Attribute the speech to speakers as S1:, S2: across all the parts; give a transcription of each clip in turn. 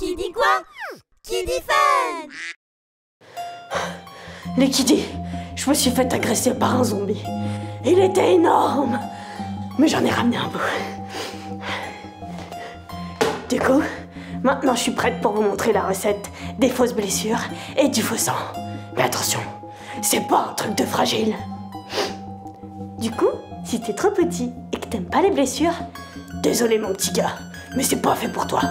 S1: Qui dit quoi? Qui dit fun?
S2: Les kiddies, je me suis fait agresser par un zombie. Il était énorme, mais j'en ai ramené un bout. Du coup, maintenant je suis prête pour vous montrer la recette des fausses blessures et du faux sang. Mais attention, c'est pas un truc de fragile. Du coup, si t'es trop petit et que t'aimes pas les blessures, désolé mon petit gars, mais c'est pas fait pour toi.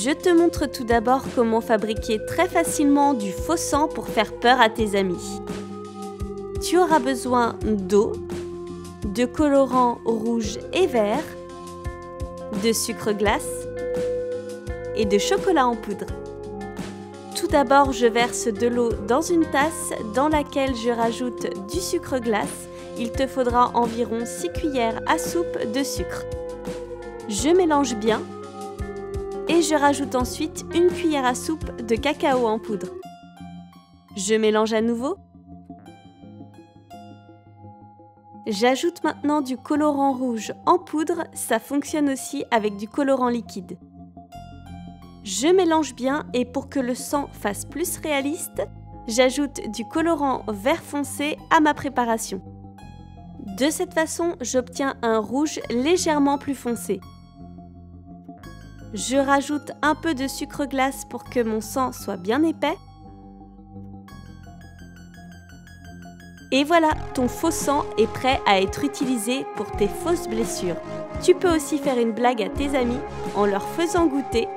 S3: Je te montre tout d'abord comment fabriquer très facilement du faux sang pour faire peur à tes amis. Tu auras besoin d'eau, de colorants rouge et vert, de sucre glace et de chocolat en poudre. Tout d'abord, je verse de l'eau dans une tasse dans laquelle je rajoute du sucre glace. Il te faudra environ 6 cuillères à soupe de sucre. Je mélange bien et je rajoute ensuite une cuillère à soupe de cacao en poudre. Je mélange à nouveau. J'ajoute maintenant du colorant rouge en poudre, ça fonctionne aussi avec du colorant liquide. Je mélange bien et pour que le sang fasse plus réaliste, j'ajoute du colorant vert foncé à ma préparation. De cette façon, j'obtiens un rouge légèrement plus foncé. Je rajoute un peu de sucre glace pour que mon sang soit bien épais. Et voilà, ton faux sang est prêt à être utilisé pour tes fausses blessures. Tu peux aussi faire une blague à tes amis en leur faisant goûter.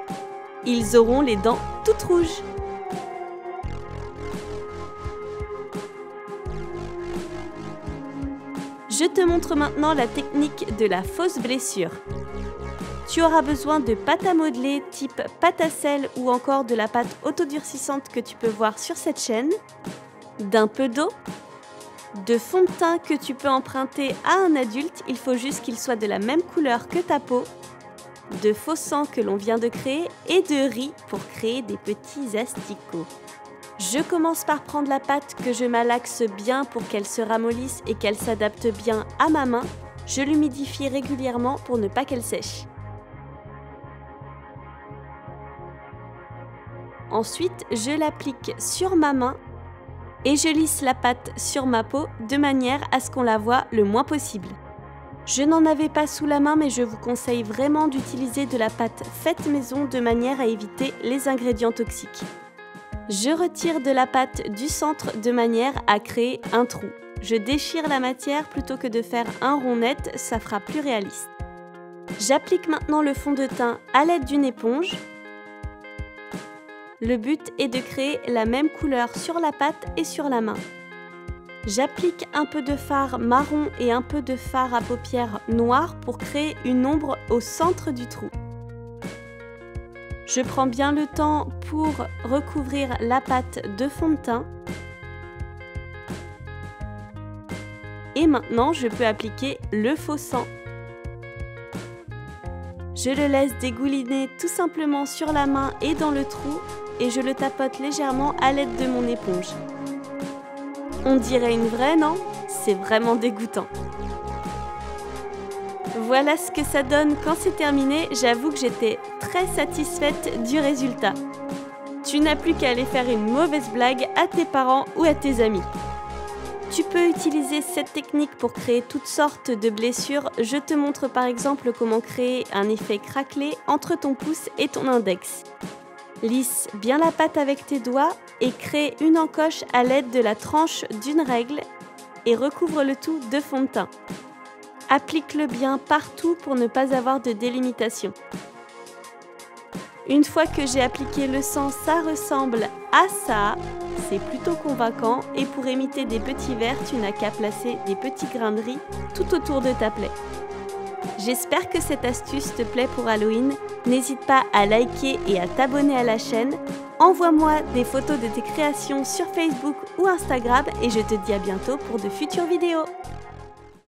S3: Ils auront les dents toutes rouges. Je te montre maintenant la technique de la fausse blessure. Tu auras besoin de pâte à modeler type pâte à sel ou encore de la pâte autodurcissante que tu peux voir sur cette chaîne, d'un peu d'eau, de fond de teint que tu peux emprunter à un adulte, il faut juste qu'il soit de la même couleur que ta peau, de faux sang que l'on vient de créer et de riz pour créer des petits asticots. Je commence par prendre la pâte que je malaxe bien pour qu'elle se ramollisse et qu'elle s'adapte bien à ma main. Je l'humidifie régulièrement pour ne pas qu'elle sèche. Ensuite, je l'applique sur ma main et je lisse la pâte sur ma peau de manière à ce qu'on la voie le moins possible. Je n'en avais pas sous la main mais je vous conseille vraiment d'utiliser de la pâte faite maison de manière à éviter les ingrédients toxiques. Je retire de la pâte du centre de manière à créer un trou. Je déchire la matière plutôt que de faire un rond net, ça fera plus réaliste. J'applique maintenant le fond de teint à l'aide d'une éponge. Le but est de créer la même couleur sur la pâte et sur la main. J'applique un peu de fard marron et un peu de fard à paupières noir pour créer une ombre au centre du trou. Je prends bien le temps pour recouvrir la pâte de fond de teint. Et maintenant, je peux appliquer le faux sang. Je le laisse dégouliner tout simplement sur la main et dans le trou et je le tapote légèrement à l'aide de mon éponge. On dirait une vraie, non? C'est vraiment dégoûtant. Voilà ce que ça donne quand c'est terminé. J'avoue que j'étais très satisfaite du résultat. Tu n'as plus qu'à aller faire une mauvaise blague à tes parents ou à tes amis. Tu peux utiliser cette technique pour créer toutes sortes de blessures. Je te montre par exemple comment créer un effet craquelé entre ton pouce et ton index. Lisse bien la pâte avec tes doigts et crée une encoche à l'aide de la tranche d'une règle et recouvre le tout de fond de teint. Applique-le bien partout pour ne pas avoir de délimitation. Une fois que j'ai appliqué le sang, ça ressemble à ça. C'est plutôt convaincant et pour imiter des petits vers, tu n'as qu'à placer des petits grains de riz tout autour de ta plaie. J'espère que cette astuce te plaît pour Halloween. N'hésite pas à liker et à t'abonner à la chaîne. Envoie-moi des photos de tes créations sur Facebook ou Instagram et je te dis à bientôt pour de futures vidéos.